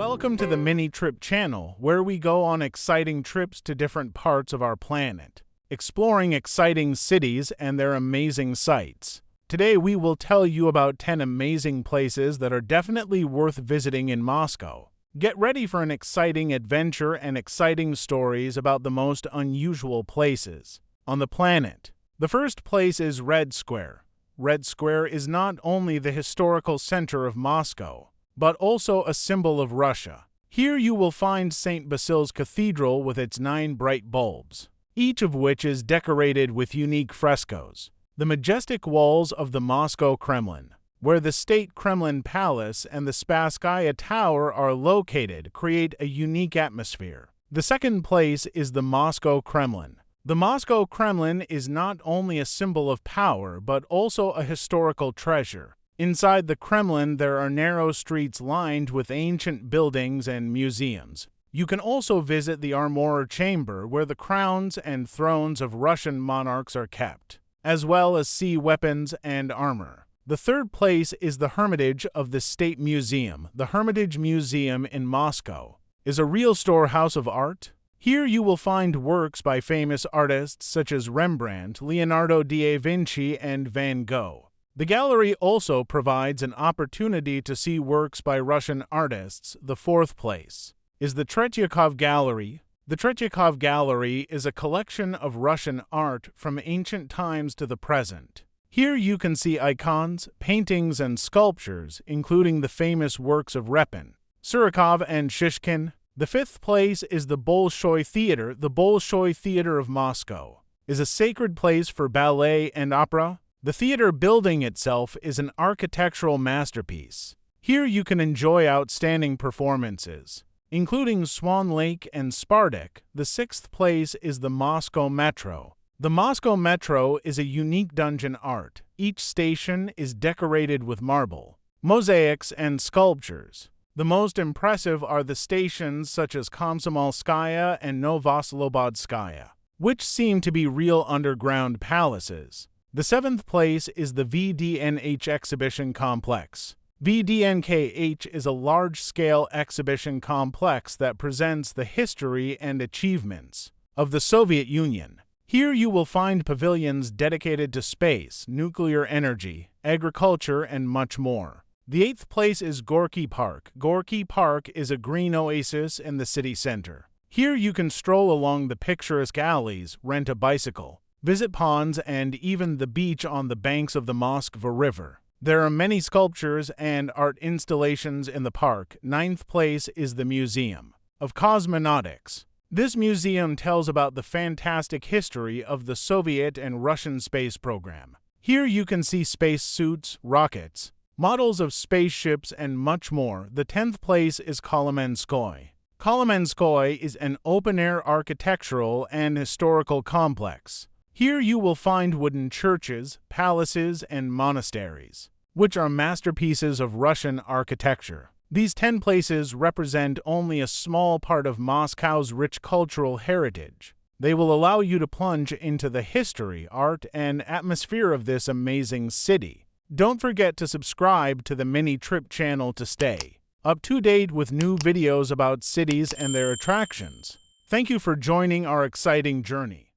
Welcome to the Mini Trip channel, where we go on exciting trips to different parts of our planet, exploring exciting cities and their amazing sights. Today we will tell you about 10 amazing places that are definitely worth visiting in Moscow. Get ready for an exciting adventure and exciting stories about the most unusual places on the planet. The first place is Red Square. Red Square is not only the historical center of Moscow, but also a symbol of Russia. Here you will find St. Basil's Cathedral with its 9 bright bulbs, each of which is decorated with unique frescoes. The majestic walls of the Moscow Kremlin, where the State Kremlin Palace and the Spasskaya Tower are located, create a unique atmosphere. The second place is the Moscow Kremlin. The Moscow Kremlin is not only a symbol of power, but also a historical treasure. Inside the Kremlin, there are narrow streets lined with ancient buildings and museums. You can also visit the Armourer Chamber, where the crowns and thrones of Russian monarchs are kept, as well as see weapons and armor. The third place is the Hermitage of the State Museum. The Hermitage Museum in Moscow is a real storehouse of art. Here you will find works by famous artists such as Rembrandt, Leonardo da Vinci, and Van Gogh. The gallery also provides an opportunity to see works by Russian artists. The fourth place is the Tretyakov Gallery. The Tretyakov Gallery is a collection of Russian art from ancient times to the present. Here you can see icons, paintings, and sculptures, including the famous works of Repin, Surikov, and Shishkin. The fifth place is the Bolshoi Theater. The Bolshoi Theater of Moscow is a sacred place for ballet and opera. The theater building itself is an architectural masterpiece. Here you can enjoy outstanding performances, including Swan Lake and Spartak. The sixth place is the Moscow Metro. The Moscow Metro is a unique dungeon art. Each station is decorated with marble, mosaics, and sculptures. The most impressive are the stations such as Komsomolskaya and Novoslobodskaya, which seem to be real underground palaces. The seventh place is the VDNH exhibition complex. VDNH is a large-scale exhibition complex that presents the history and achievements of the Soviet Union. Here you will find pavilions dedicated to space, nuclear energy, agriculture, and much more. The eighth place is Gorky Park. Gorky Park is a green oasis in the city center. Here you can stroll along the picturesque alleys, rent a bicycle, visit ponds, and even the beach on the banks of the Moskva River. There are many sculptures and art installations in the park. Ninth place is the Museum of Cosmonautics. This museum tells about the fantastic history of the Soviet and Russian space program. Here you can see space suits, rockets, models of spaceships, and much more. The 10th place is Kolomenskoye. Kolomenskoye is an open-air architectural and historical complex. Here you will find wooden churches, palaces, and monasteries, which are masterpieces of Russian architecture. These 10 places represent only a small part of Moscow's rich cultural heritage. They will allow you to plunge into the history, art, and atmosphere of this amazing city. Don't forget to subscribe to the Mini Trip channel to stay up to date with new videos about cities and their attractions. Thank you for joining our exciting journey.